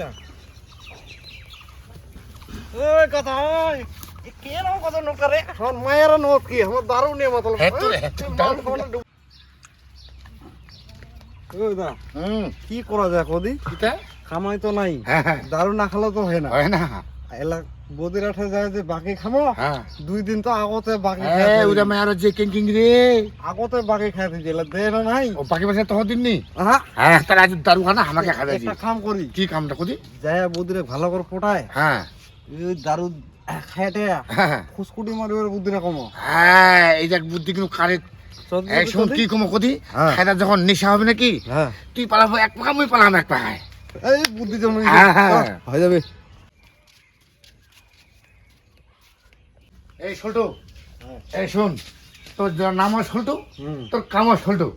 না ওই কথা ওই কেন কথা ন করে এখন মায়ের নোট কি আমার দারু নিয়ে মতলব ওই দা কি করা যায় কদি কিটা খামাই তো নাই হ্যাঁ দারু না খেলে তো হয় না এলা বদির আঠে যায় যে বাকি খাবো হ্যাঁ 2 দিন তো আগতে বাকি এ ওরে মায়ের যে কিং রে আগতে বাকি খাইতে দিলা দে না নাই ও বাকি বসে তো দিন নি হ্যাঁ হ্যাঁ তার আজ দারু খানা আমাকে খাবে একটা কাম করি কি কামটা কদি যায় বদিরে ভালো করে পটায় হ্যাঁ ওই দারু খাইতে হ্যাঁ ফুসকুটি মারিবার বুদ্ধিটা কম হ্যাঁ এই যে বুদ্ধি কিন্তু কারে এই শুন কি কম কদি খাইটা যখন নেশা হবে নাকি হ্যাঁ তুই পালাবো এক পা আমি পালাম এক পা এই বুদ্ধি জন্য হয়ে যাবে এই ছোট এই শুন তোর নাম সল্টু তোর কাম সল্টু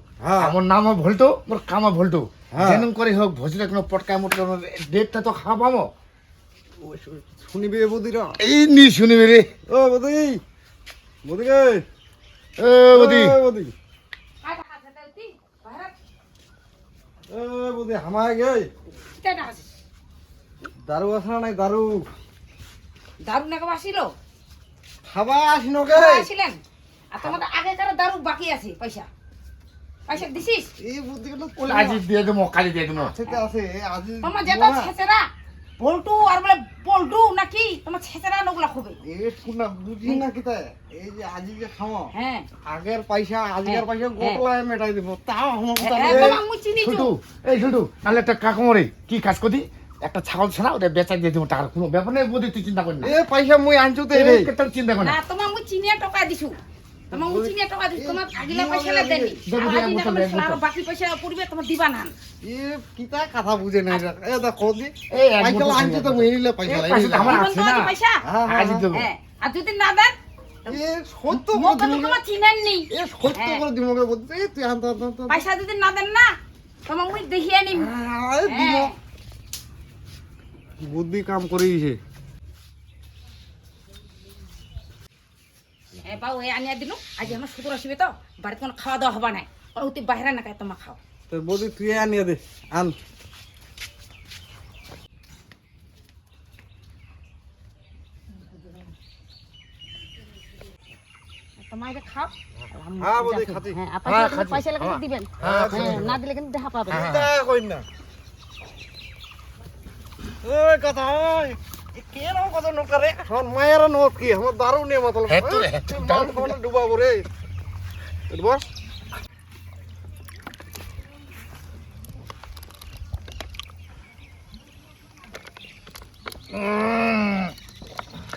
আমার নাম ভল্টু তোর কাম ভল্টু যেন করে হোক ভজলে কোনো পটকায় মোটকা ডেটটা তো খাওয়া পাবো শুনিবে বুদ্ধিরা এই নি শুনিবে রে ও বুদ্ধি বুদ্ধি গে ও বুদ্ধি বুদ্ধি ও বুদ্ধি হামায় গে দারু আসা নাই দারু দারু না কেউ আসিল খাবা আসিনো গে আসিলেন আর তোমাদের আগে কারো দারু বাকি আছে পয়সা পয়সা দিছিস এই বুদ্ধি গুলো আজ দিয়ে দেবো কালি দিয়ে দেবো ঠিক আছে আজ তোমার যেটা ছেচেরা বল্টু আর বলে বল্টু নাকি তোমার ছেচেরা নগুলা খুবে এ শুনা বুঝি না কিতা এই যে আজি যে খাও হ্যাঁ আগের পয়সা আজকের পয়সা গোটলায় মেটাই দিব তাও আমার তোমার মুই চিনি ছোটু এই ছোটু তাহলে একটা কাকমরে কি কাজ করি একটা ছাগল ছাড়া ওটা বেচা দিয়ে দেবো টাকার কোনো ব্যাপার নেই বুদ্ধি তুই চিন্তা করি না এ পয়সা মুই আনছু তে রে তোর চিন্তা করি না না তোমার মুই চিনিয়া টাকা দিছু তোমার মুই চিনিয়া টাকা দিছু তোমার আগিলা পয়সা লা দেনি আর বাকি পয়সা পড়বে তোমার দিবা না এ কিতা কথা বুঝে নাই রে এ দা কোদি এই পয়সা আনছু তো মুই নিলে পয়সা লাই আমার আছে না পয়সা আজ দেবো হ্যাঁ আর যদি না দেন এ সত্য মুখ করে তো দিমু তোমার চিনেন নি এ সত্য করে দিমু গে বুদ্ধি তুই আনতা পয়সা যদি না দেন না তোমার মুই দেখিয়ে নিম দিমু বুদ্ধি কাম করিছে হ্যাঁ বাবু এই আনিয়া দিল আজ আমার শুক্র আসবে তো বাড়িতে কোনো খাওয়া দাওয়া হবা নাই আর তুই বাইরে না খাই তোমার খাও তো বুদ্ধি তুই আনিয়ে দে আন তোমার এটা খাও হ্যাঁ বুদ্ধি খাতি হ্যাঁ আপনারা পয়সা লাগলে দিবেন হ্যাঁ না দিলে কিন্তু দেখা পাবেন চিন্তা কই না ওই কথা ওই কেন কথা ন করে এখন মায়ের নোট কি আমার দারু নিয়ে মতলব ফোন ডুবাবো রে বস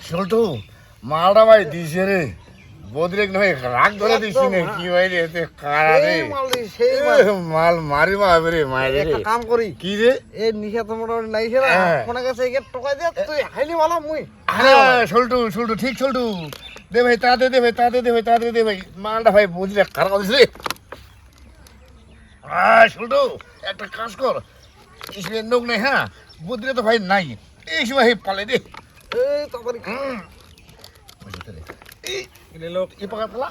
সল্টু মালটা ভাই দিছে রে বদরে নয় রাগ ধরে দিছি না কি ভাই রে এতে কারা রে মাল মারি মারবে রে মায়ের রে কাম করি কি রে এ নিশা তো মোটামুটি নাইছে না কোন কাছে একে টাকা দে তুই হাইলি মালা মুই হ্যাঁ সল্টু সল্টু ঠিক সল্টু দে ভাই তাতে দে ভাই তাতে দে ভাই তাতে দে ভাই মালটা ভাই বদরে কারা দিছে রে সল্টু একটা কাজ কর ইসবে নোক নাই হ্যাঁ বদরে তো ভাই নাই এই সময় পালে দে এই তারপরে এই লোক এই পাকা পালা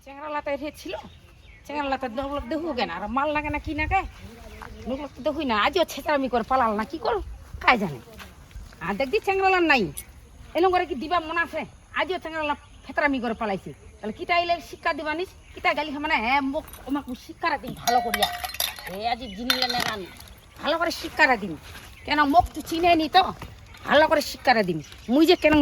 চেংড়া লাতা ছিল চেংড়া লাতা দেখু কেন আর মাল লাগে না কি না কে লোক তো দেখুই না আজও ছেঁচড়ামি করে পালাল না কি করো কাই জানে আর দেখবি চেংড়ালার নাই এরকম করে কি দিবা মনে আছে আজও চেংড়ালা ফেতরামি করে পালাইছে তাহলে কিতা এলে শিক্ষা দিবানিস কিতা গালি মানে হ্যাঁ মোক আমাকে শিক্ষাটা দিন ভালো করিয়া এ আজি জিনিলে নেগান ভালো করে শিক্ষাটা দিন কেন মোক তুই চিনে নি তো ভালো করে শিক্ষাটা দিন মুই যে কেন